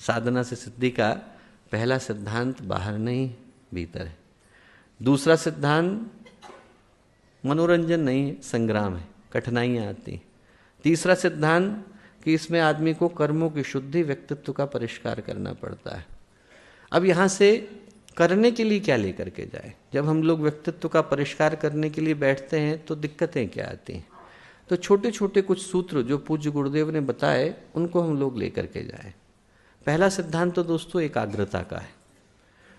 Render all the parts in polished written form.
साधना से सिद्धि का पहला सिद्धांत बाहर नहीं भीतर है। दूसरा सिद्धांत मनोरंजन नहीं है, संग्राम है, कठिनाइयाँ आती हैं। तीसरा सिद्धांत कि इसमें आदमी को कर्मों की शुद्धि, व्यक्तित्व का परिष्कार करना पड़ता है। अब यहाँ से करने के लिए क्या लेकर के जाए? जब हम लोग व्यक्तित्व का परिष्कार करने के लिए बैठते हैं तो दिक्कतें क्या आती हैं? तो छोटे छोटे कुछ सूत्र जो पूज्य गुरुदेव ने बताए उनको हम लोग लेकर के जाए। पहला सिद्धांत तो दोस्तों एकाग्रता का है।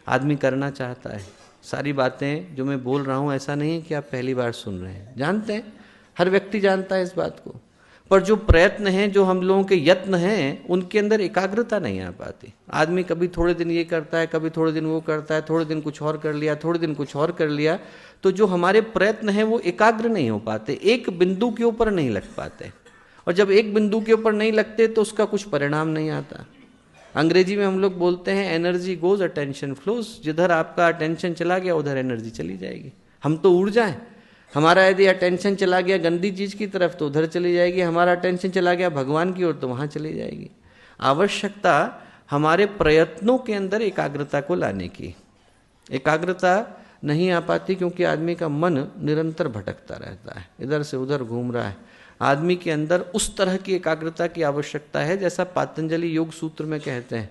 आदमी करना चाहता है, सारी बातें जो मैं बोल रहा हूँ ऐसा नहीं है कि आप पहली बार सुन रहे हैं, जानते हैं, हर व्यक्ति जानता है इस बात को, पर जो प्रयत्न हैं, जो हम लोगों के यत्न हैं, उनके अंदर एकाग्रता नहीं आ पाती। आदमी कभी थोड़े दिन ये करता है, कभी थोड़े दिन वो करता है, थोड़े दिन कुछ और कर लिया, थोड़े दिन कुछ और कर लिया, तो जो हमारे प्रयत्न हैं वो एकाग्र नहीं हो पाते, एक बिंदु के ऊपर नहीं लग पाते। और जब एक बिंदु के ऊपर नहीं लगते तो उसका कुछ परिणाम नहीं आता। अंग्रेजी में हम लोग बोलते हैं एनर्जी गोज अटेंशन फ्लोज, जिधर आपका अटेंशन चला गया उधर एनर्जी चली जाएगी। हम तो ऊर्जा है, हमारा यदि अटेंशन चला गया गंदी चीज की तरफ तो उधर चली जाएगी, हमारा अटेंशन चला गया भगवान की ओर तो वहां चली जाएगी। आवश्यकता हमारे प्रयत्नों के अंदर एकाग्रता को लाने की। एकाग्रता नहीं आ पाती क्योंकि आदमी का मन निरंतर भटकता रहता है, इधर से उधर घूम रहा है। आदमी के अंदर उस तरह की एकाग्रता की आवश्यकता है जैसा पातंजलि योग सूत्र में कहते हैं।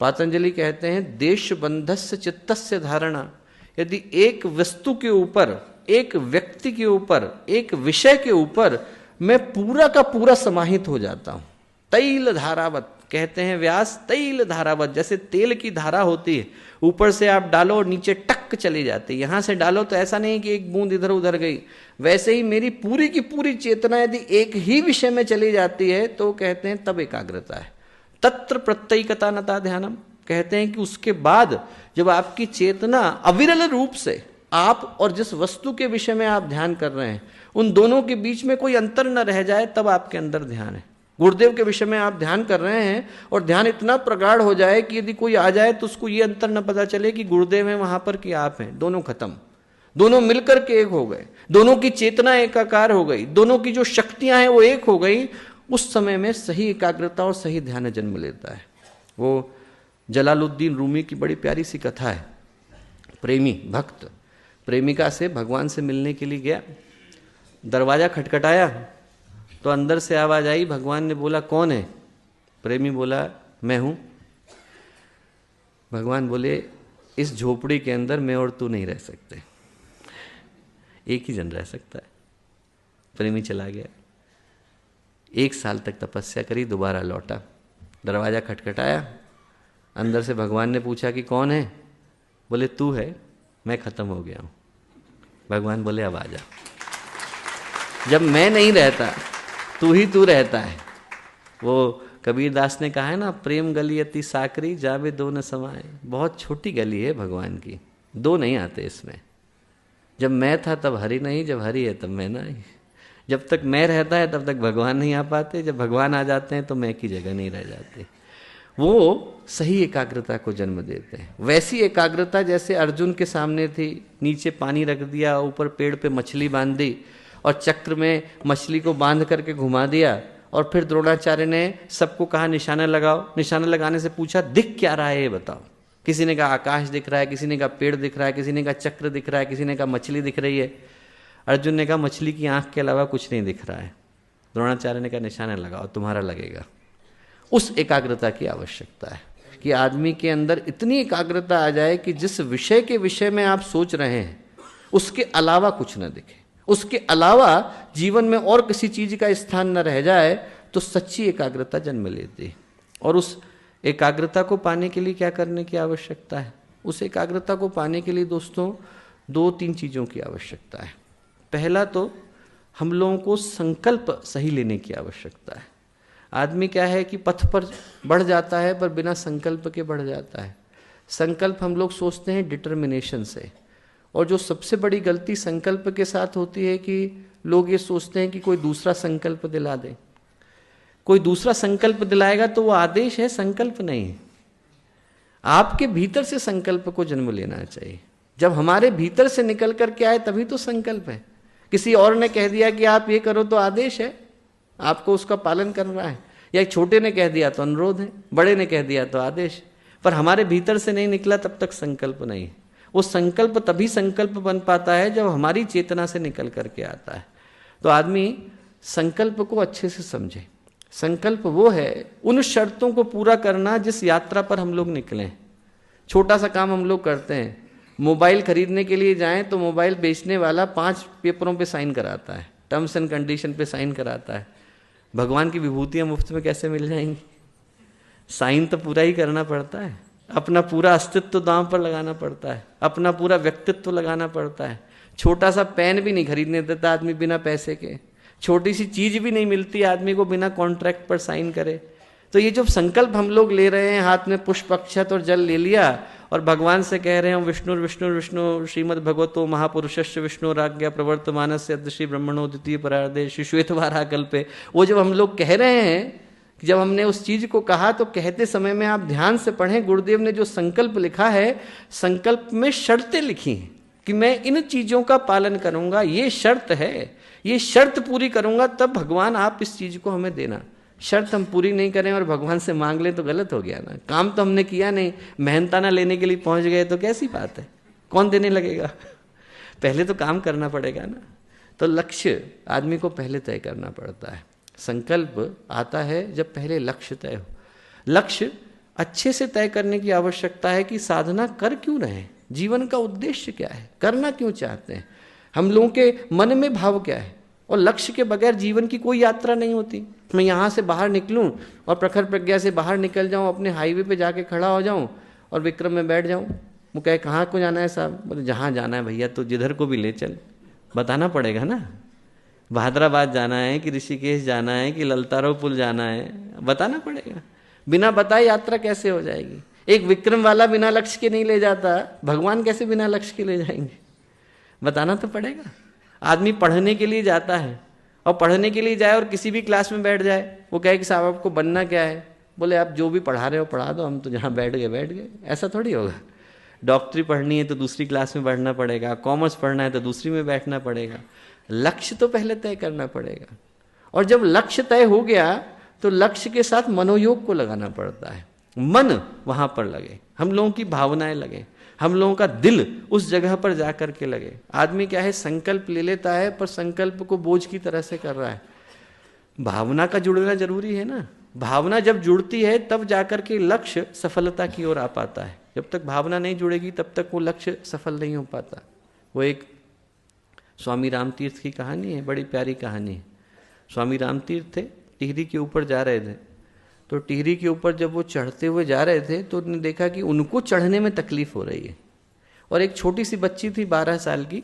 पातंजलि कहते हैं देश बंधस्य चित्तस्य धारणा। यदि एक वस्तु के ऊपर, एक व्यक्ति के ऊपर, एक विषय के ऊपर मैं पूरा का पूरा समाहित हो जाता हूं, तैल धारावत कहते हैं व्यास, तैल धारावत, जैसे तेल की धारा होती है, ऊपर से आप डालो और नीचे टक चली जाती है। यहां से डालो तो ऐसा नहीं कि एक बूंद इधर उधर गई, वैसे ही मेरी पूरी की पूरी चेतना यदि एक ही विषय में चली जाती है तो कहते हैं तब एकाग्रता है। तत्र प्रत्ययिकता नता ध्यानम, कहते हैं कि उसके बाद जब आपकी चेतना अविरल रूप से आप और जिस वस्तु के विषय में आप ध्यान कर रहे हैं उन दोनों के बीच में कोई अंतर न रह जाए, तब आपके अंदर ध्यान है। गुरुदेव के विषय में आप ध्यान कर रहे हैं और ध्यान इतना प्रगाढ़ हो जाए कि यदि कोई आ जाए तो उसको ये अंतर न पता चले कि गुरुदेव है वहां पर कि आप हैं, दोनों खत्म, दोनों मिलकर के एक हो गए, दोनों की चेतना एकाकार हो गई, दोनों की जो शक्तियां हैं वो एक हो गई। उस समय में सही एकाग्रता और सही ध्यान जन्म लेता है। वो जलालुद्दीन रूमी की बड़ी प्यारी सी कथा है। प्रेमी भक्त प्रेमिका से भगवान से मिलने के लिए गया, दरवाजा खटखटाया तो अंदर से आवाज आई, भगवान ने बोला कौन है? प्रेमी बोला मैं हूं। भगवान बोले इस झोपड़ी के अंदर मैं और तू नहीं रह सकते, एक ही जन रह सकता है। प्रेमी चला गया, 1 साल तक तपस्या करी, दोबारा लौटा, दरवाजा खटखटाया, अंदर से भगवान ने पूछा कि कौन है? बोले तू है, मैं खत्म हो गया हूं। भगवान बोले अब आ जा, जब मैं नहीं रहता तू ही तू रहता है। वो कबीर दास ने कहा है ना, प्रेम गली अति साकरी जावे दो न समाए। बहुत छोटी गली है भगवान की, दो नहीं आते इसमें। जब मैं था तब हरि नहीं, जब हरि है तब मैं नहीं। जब तक मैं रहता है तब तक भगवान नहीं आ पाते, जब भगवान आ जाते हैं तो मैं की जगह नहीं रह जाती। वो सही एकाग्रता को जन्म देते हैं। वैसी एकाग्रता जैसे अर्जुन के सामने थी, नीचे पानी रख दिया, ऊपर पेड़ पे मछली बांध दी और चक्र में मछली को बांध करके घुमा दिया, और फिर द्रोणाचार्य ने सबको कहा निशाना लगाओ। निशाना लगाने से पूछा दिख क्या रहा है ये बताओ। किसी ने कहा आकाश दिख रहा है, किसी ने कहा पेड़ दिख रहा है, किसी ने कहा चक्र दिख रहा है, किसी ने कहा मछली दिख रही है। अर्जुन ने कहा मछली की आंख के अलावा कुछ नहीं दिख रहा है। द्रोणाचार्य ने कहा निशाना लगाओ, तुम्हारा लगेगा। उस एकाग्रता की आवश्यकता है कि आदमी के अंदर इतनी एकाग्रता आ जाए कि जिस विषय के विषय में आप सोच रहे हैं उसके अलावा कुछ न दिखे, उसके अलावा जीवन में और किसी चीज का स्थान न रह जाए, तो सच्ची एकाग्रता जन्म लेती है। और उस एकाग्रता को पाने के लिए क्या करने की आवश्यकता है? उस एकाग्रता को पाने के लिए दोस्तों 2-3 चीजों की आवश्यकता है। पहला तो हम लोगों को संकल्प सही लेने की आवश्यकता है। आदमी क्या है कि पथ पर बढ़ जाता है पर बिना संकल्प के बढ़ जाता है। संकल्प हम लोग सोचते हैं डिटर्मिनेशन से, और जो सबसे बड़ी गलती संकल्प के साथ होती है कि लोग ये सोचते हैं कि कोई दूसरा संकल्प दिला दे। कोई दूसरा संकल्प दिलाएगा तो वो आदेश है, संकल्प नहीं है। आपके भीतर से संकल्प को जन्म लेना चाहिए। जब हमारे भीतर से निकल कर के आए तभी तो संकल्प है। किसी और ने कह दिया कि आप ये करो तो आदेश है, आपको उसका पालन करना है। या एक छोटे ने कह दिया तो अनुरोध है, बड़े ने कह दिया तो आदेश, पर हमारे भीतर से नहीं निकला तब तक संकल्प नहीं है। वो संकल्प तभी संकल्प बन पाता है जब हमारी चेतना से निकल करके आता है। तो आदमी संकल्प को अच्छे से समझे। संकल्प वो है उन शर्तों को पूरा करना जिस यात्रा पर हम लोग निकले। छोटा सा काम हम लोग करते हैं, मोबाइल खरीदने के लिए जाएं तो मोबाइल बेचने वाला 5 पेपरों पे साइन कराता है, टर्म्स एंड कंडीशन पे साइन कराता है। भगवान की विभूतियां मुफ्त में कैसे मिल जाएंगी? साइन तो पूरा ही करना पड़ता है, अपना पूरा अस्तित्व दांव पर लगाना पड़ता है, अपना पूरा व्यक्तित्व लगाना पड़ता है। छोटा सा पेन भी नहीं खरीदने देता आदमी बिना पैसे के, छोटी सी चीज भी नहीं मिलती आदमी को बिना कॉन्ट्रैक्ट पर साइन करे। तो ये जो संकल्प हम लोग ले रहे हैं, हाथ में पुष्प अक्षत और जल ले लिया और भगवान से कह रहे हैं विष्णु विष्णु विष्णु श्रीमद् भगवतो महापुरुषस्य विष्णुराज्ञा प्रवर्तमानस्य श्री ब्रह्मणो द्वितीय परार्धे श्वेतवारा कल्पे। वो जब हम लोग कह रहे हैं, जब हमने उस चीज को कहा तो कहते समय में आप ध्यान से पढ़ें, गुरुदेव ने जो संकल्प लिखा है, संकल्प में शर्तें लिखी हैं कि मैं इन चीजों का पालन करूंगा, ये शर्त है, ये शर्त पूरी करूंगा तब भगवान आप इस चीज को हमें देना। शर्त हम पूरी नहीं करें और भगवान से मांग लें तो गलत हो गया ना। काम तो हमने किया नहीं, मेहनताना लेने के लिए पहुंच गए तो कैसी बात है, कौन देने लगेगा? पहले तो काम करना पड़ेगा ना। तो लक्ष्य आदमी को पहले तय करना पड़ता है। संकल्प आता है जब पहले लक्ष्य तय हो। लक्ष्य अच्छे से तय करने की आवश्यकता है कि साधना कर क्यों रहे हैं, जीवन का उद्देश्य क्या है, करना क्यों चाहते हैं, हम लोगों के मन में भाव क्या है। और लक्ष्य के बगैर जीवन की कोई यात्रा नहीं होती। मैं यहाँ से बाहर निकलूं और प्रखर प्रज्ञा से बाहर निकल जाऊं, अपने हाईवे पे जाके खड़ा हो जाऊं और विक्रम में बैठ जाऊं, वो कहे कहाँ को जाना है साहब, बोले जहाँ जाना है भैया, तो जिधर को भी ले चल। बताना पड़ेगा ना, बहादुराबाद जाना है कि ऋषिकेश जाना है कि ललतारो पुल जाना है, बताना पड़ेगा। बिना बताए यात्रा कैसे हो जाएगी? एक विक्रम वाला बिना लक्ष्य के नहीं ले जाता, भगवान कैसे बिना लक्ष्य के ले जाएंगे? बताना तो पड़ेगा। आदमी पढ़ने के लिए जाता है और पढ़ने के लिए जाए और किसी भी क्लास में बैठ जाए, वो कहे कि साहब आपको बनना क्या है, बोले आप जो भी पढ़ा रहे हो पढ़ा दो, हम तो जहाँ बैठ गए। ऐसा थोड़ी होगा। डॉक्टरी पढ़नी है तो दूसरी क्लास में बैठना पड़ेगा, कॉमर्स पढ़ना है तो दूसरी में बैठना पड़ेगा। लक्ष्य तो पहले तय करना पड़ेगा। और जब लक्ष्य तय हो गया तो लक्ष्य के साथ मनोयोग को लगाना पड़ता है। मन वहां पर लगे, हम लोगों की भावनाएं लगे, हम लोगों का दिल उस जगह पर जाकर के लगे। आदमी क्या है, संकल्प ले लेता है पर संकल्प को बोझ की तरह से कर रहा है। भावना का जुड़ना जरूरी है ना। भावना जब जुड़ती है तब जाकर के लक्ष्य सफलता की ओर आ पाता है। जब तक भावना नहीं जुड़ेगी तब तक वो लक्ष्य सफल नहीं हो पाता। वो एक स्वामी रामतीर्थ की कहानी है, बड़ी प्यारी कहानी है। स्वामी रामतीर्थ थे, टिहरी के ऊपर जा रहे थे, तो टिहरी के ऊपर जब वो चढ़ते हुए जा रहे थे तो उन्होंने देखा कि उनको चढ़ने में तकलीफ हो रही है। और एक छोटी सी बच्ची थी 12 साल की,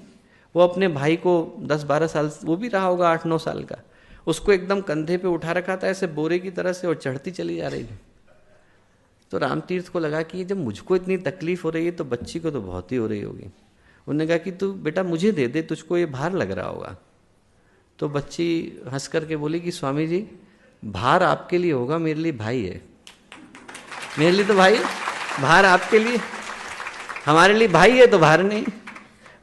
वो अपने भाई को 10-12 साल, वो भी रहा होगा 8-9 साल का, उसको एकदम कंधे पे उठा रखा था ऐसे बोरे की तरह से, और चढ़ती चली जा रही थी। तो रामतीर्थ को लगा कि जब मुझको इतनी तकलीफ हो रही है तो बच्ची को तो बहुत ही हो रही होगी। उन्होंने कहा कि तू बेटा मुझे दे दे, तुझको ये भार लग रहा होगा। तो बच्ची हंस करके बोली कि स्वामी जी भार आपके लिए होगा, मेरे लिए भाई है। मेरे लिए तो भाई, भार आपके लिए, हमारे लिए भाई है तो भार नहीं।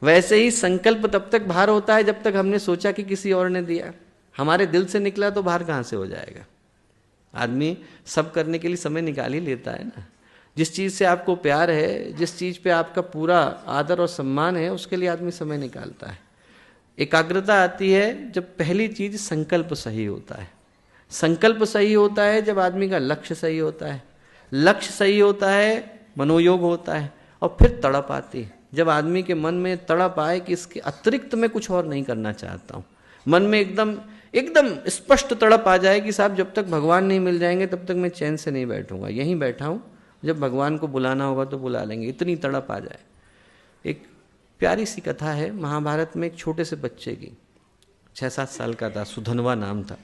वैसे ही संकल्प तब तक भार होता है जब तक हमने सोचा कि किसी और ने दिया। हमारे दिल से निकला तो भार कहाँ से हो जाएगा? आदमी सब करने के लिए समय निकाल ही लेता है ना। जिस चीज़ से आपको प्यार है, जिस चीज़ पे आपका पूरा आदर और सम्मान है, उसके लिए आदमी समय निकालता है। एकाग्रता आती है जब पहली चीज संकल्प सही होता है। संकल्प सही होता है जब आदमी का लक्ष्य सही होता है, लक्ष्य सही होता है, मनोयोग होता है, और फिर तड़प आती है। जब आदमी के मन में तड़प आए कि इसके अतिरिक्त मैं कुछ और नहीं करना चाहता हूँ, मन में एकदम स्पष्ट तड़प आ जाए कि साहब जब तक भगवान नहीं मिल जाएंगे तब तक मैं चैन से नहीं बैठूंगा, यहीं बैठा हूँ, जब भगवान को बुलाना होगा तो बुला लेंगे, इतनी तड़प आ जाए। एक प्यारी सी कथा है महाभारत में, एक छोटे से बच्चे की, 6-7 साल का था, सुधनवा नाम था।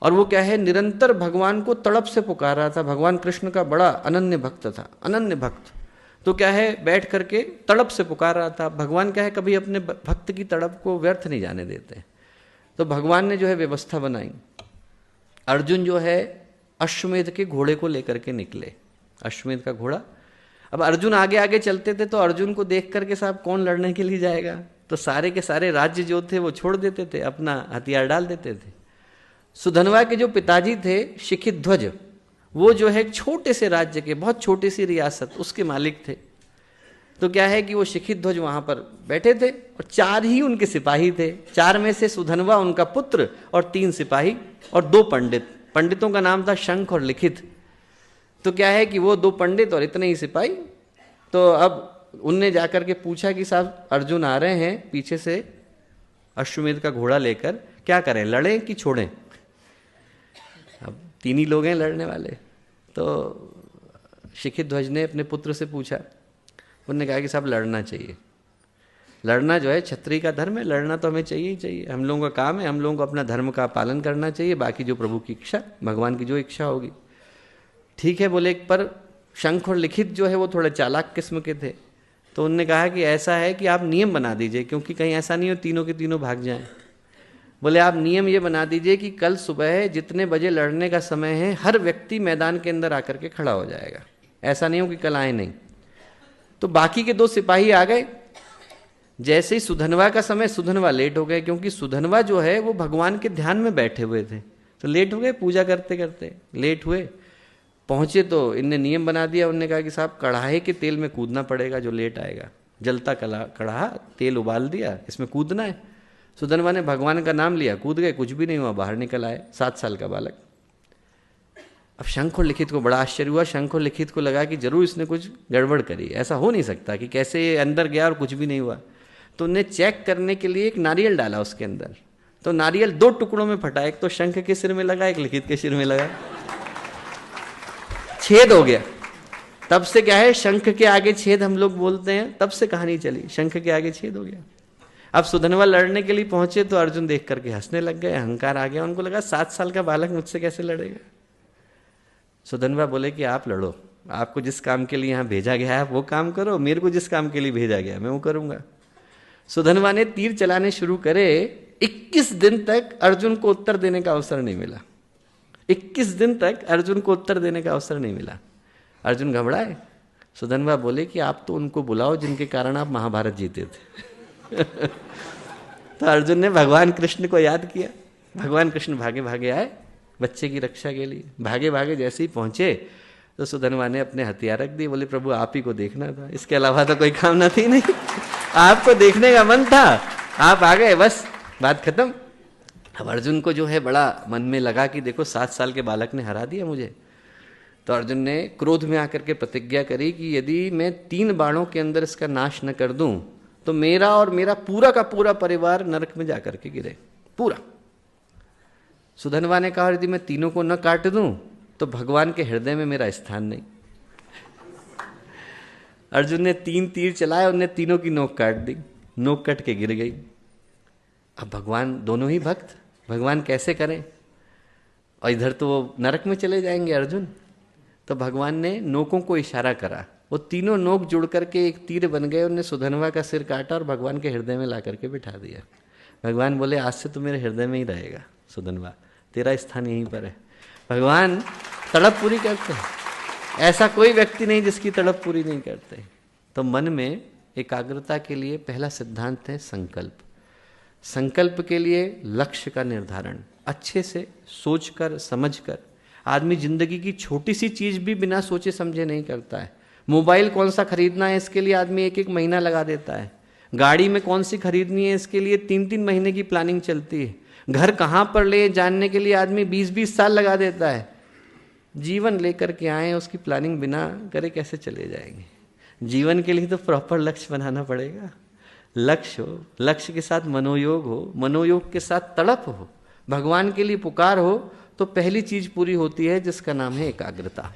और वो क्या है, निरंतर भगवान को तड़प से पुकार रहा था। भगवान कृष्ण का बड़ा अनन्य भक्त था, अनन्य भक्त। तो क्या है, बैठ करके तड़प से पुकार रहा था। भगवान क्या है, कभी अपने भक्त की तड़प को व्यर्थ नहीं जाने देते। तो भगवान ने जो है व्यवस्था बनाई। अर्जुन जो है अश्वमेध के घोड़े को लेकर के निकले, अश्वमेध का घोड़ा। अब अर्जुन आगे आगे चलते थे तो अर्जुन को देख करके साहब कौन लड़ने के लिए जाएगा, तो सारे के सारे राज्य जो थे वो छोड़ देते थे, अपना हथियार डाल देते थे। सुधनवा के जो पिताजी थे शिखित ध्वज, वो जो है एक छोटे से राज्य के, बहुत छोटी सी रियासत, उसके मालिक थे। तो क्या है कि वो शिखित ध्वज वहां पर बैठे थे और 4 ही उनके सिपाही थे। 4 में से सुधनवा उनका पुत्र और 3 सिपाही और 2 पंडित। पंडितों का नाम था शंख और लिखित। तो क्या है कि वो 2 पंडित और इतने ही सिपाही। तो अब उनने जाकर के पूछा कि साहब अर्जुन आ रहे हैं पीछे से अश्वमेध का घोड़ा लेकर, क्या करें, लड़ें कि छोड़ें? अब 3 ही लोग हैं लड़ने वाले। तो शिखित ध्वज ने अपने पुत्र से पूछा, उन्होंने कहा कि साहब लड़ना चाहिए। लड़ना जो है क्षत्रिय का धर्म है, लड़ना तो हमें चाहिए ही चाहिए, हम लोगों का काम है, हम लोगों को अपना धर्म का पालन करना चाहिए, बाकी जो प्रभु की इच्छा, भगवान की जो इच्छा होगी। ठीक है बोले, पर शंख और लिखित जो है वो थोड़े चालाक किस्म के थे। तो उनने कहा कि ऐसा है कि आप नियम बना दीजिए, क्योंकि कहीं ऐसा नहीं हो तीनों के तीनों भाग जाएं। बोले आप नियम ये बना दीजिए कि कल सुबह जितने बजे लड़ने का समय है हर व्यक्ति मैदान के अंदर आकर के खड़ा हो जाएगा, ऐसा नहीं हो कि कल आए नहीं। तो बाकी के 2 सिपाही आ गए। जैसे ही सुधनवा का समय, सुधनवा लेट हो गए, क्योंकि सुधनवा जो है वो भगवान के ध्यान में बैठे हुए थे। तो लेट हो गए, पूजा करते करते लेट हुए। पहुंचे तो इनने नियम बना दिया, उनने कहा कि साहब कढ़ाई के तेल में कूदना पड़ेगा जो लेट आएगा। जलता कढ़ा, तेल उबाल दिया, इसमें कूदना है। सुधनवा ने भगवान का नाम लिया, कूद गए, कुछ भी नहीं हुआ, बाहर निकल आए 7 साल का बालक। अब शंख और लिखित को बड़ा आश्चर्य हुआ। शंख और लिखित को लगा कि जरूर इसने कुछ गड़बड़ करी, ऐसा हो नहीं सकता कि कैसे ये अंदर गया और कुछ भी नहीं हुआ। तो उन्हें चेक करने के लिए एक नारियल डाला उसके अंदर। तो नारियल 2 टुकड़ों में फटा, एक तो शंख के सिर में लगा, एक लिखित के सिर में लगा, छेद हो गया। तब से क्या है, शंख के आगे छेद हम लोग बोलते हैं, तब से कहानी चली, शंख के आगे छेद हो गया। अब सुधनवा लड़ने के लिए पहुंचे तो अर्जुन देख करके हंसने लग गए, अहंकार आ गया। उनको लगा 7 साल का बालक मुझसे कैसे लड़ेगा। सुधनवा बोले कि आप लड़ो, आपको जिस काम के लिए यहाँ भेजा गया है आप वो काम करो, मेरे को जिस काम के लिए भेजा गया मैं वो करूंगा। सुधनवा ने तीर चलाने शुरू करे। 21 दिन तक अर्जुन को उत्तर देने का अवसर नहीं मिला। 21 दिन तक अर्जुन को उत्तर देने का अवसर नहीं मिला। अर्जुन घबराए। सुधनवा बोले कि आप तो उनको बुलाओ जिनके कारण आप महाभारत जीते थे। तो अर्जुन ने भगवान कृष्ण को याद किया। भगवान कृष्ण भागे भागे आए बच्चे की रक्षा के लिए। भागे भागे जैसे ही पहुंचे तो सुधनवा ने अपने हथियार रख दिए। बोले प्रभु आप ही को देखना था, इसके अलावा तो कोई काम न थी नहीं, आपको देखने का मन था, आप आ गए, बस बात खत्म। अब अर्जुन को जो है बड़ा मन में लगा कि देखो 7 साल के बालक ने हरा दिया मुझे। तो अर्जुन ने क्रोध में आकर के प्रतिज्ञा करी कि यदि मैं 3 बाणों के अंदर इसका नाश न कर दूं तो मेरा और मेरा पूरा का पूरा परिवार नरक में जाकर के गिरे, पूरा। सुधनवा ने कहा यदि मैं तीनों को न काट दूं तो भगवान के हृदय में मेरा स्थान नहीं। अर्जुन ने 3 तीर चलाए, उनने तीनों की नोक काट दी, नोक कट के गिर गई। अब भगवान दोनों ही भक्त, भगवान कैसे करें, और इधर तो वो नरक में चले जाएंगे अर्जुन। तो भगवान ने नोकों को इशारा करा, वो तीनों नोक जुड़ करके एक तीर बन गए। उन्होंने सुधनवा का सिर काटा और भगवान के हृदय में ला करके बिठा दिया। भगवान बोले आज से तो मेरे हृदय में ही रहेगा सुधनवा, तेरा स्थान यहीं पर है। भगवान तड़प पूरी करते हैं, ऐसा कोई व्यक्ति नहीं जिसकी तड़प पूरी नहीं करते। तो मन में एकाग्रता के लिए पहला सिद्धांत है संकल्प। संकल्प के लिए लक्ष्य का निर्धारण, अच्छे से सोचकर समझकर। आदमी जिंदगी की छोटी सी चीज भी बिना सोचे समझे नहीं करता है। मोबाइल कौन सा खरीदना है इसके लिए आदमी 1-1 महीना लगा देता है। गाड़ी में कौन सी खरीदनी है इसके लिए 3-3 महीने की प्लानिंग चलती है। घर कहाँ पर ले जानने के लिए आदमी 20-20 साल लगा देता है। जीवन लेकर के आए, उसकी प्लानिंग बिना करे कैसे चले जाएंगे। जीवन के लिए तो प्रॉपर लक्ष्य बनाना पड़ेगा। लक्ष्य हो, लक्ष्य के साथ मनोयोग हो, मनोयोग के साथ तड़प हो, भगवान के लिए पुकार हो, तो पहली चीज पूरी होती है जिसका नाम है एकाग्रता।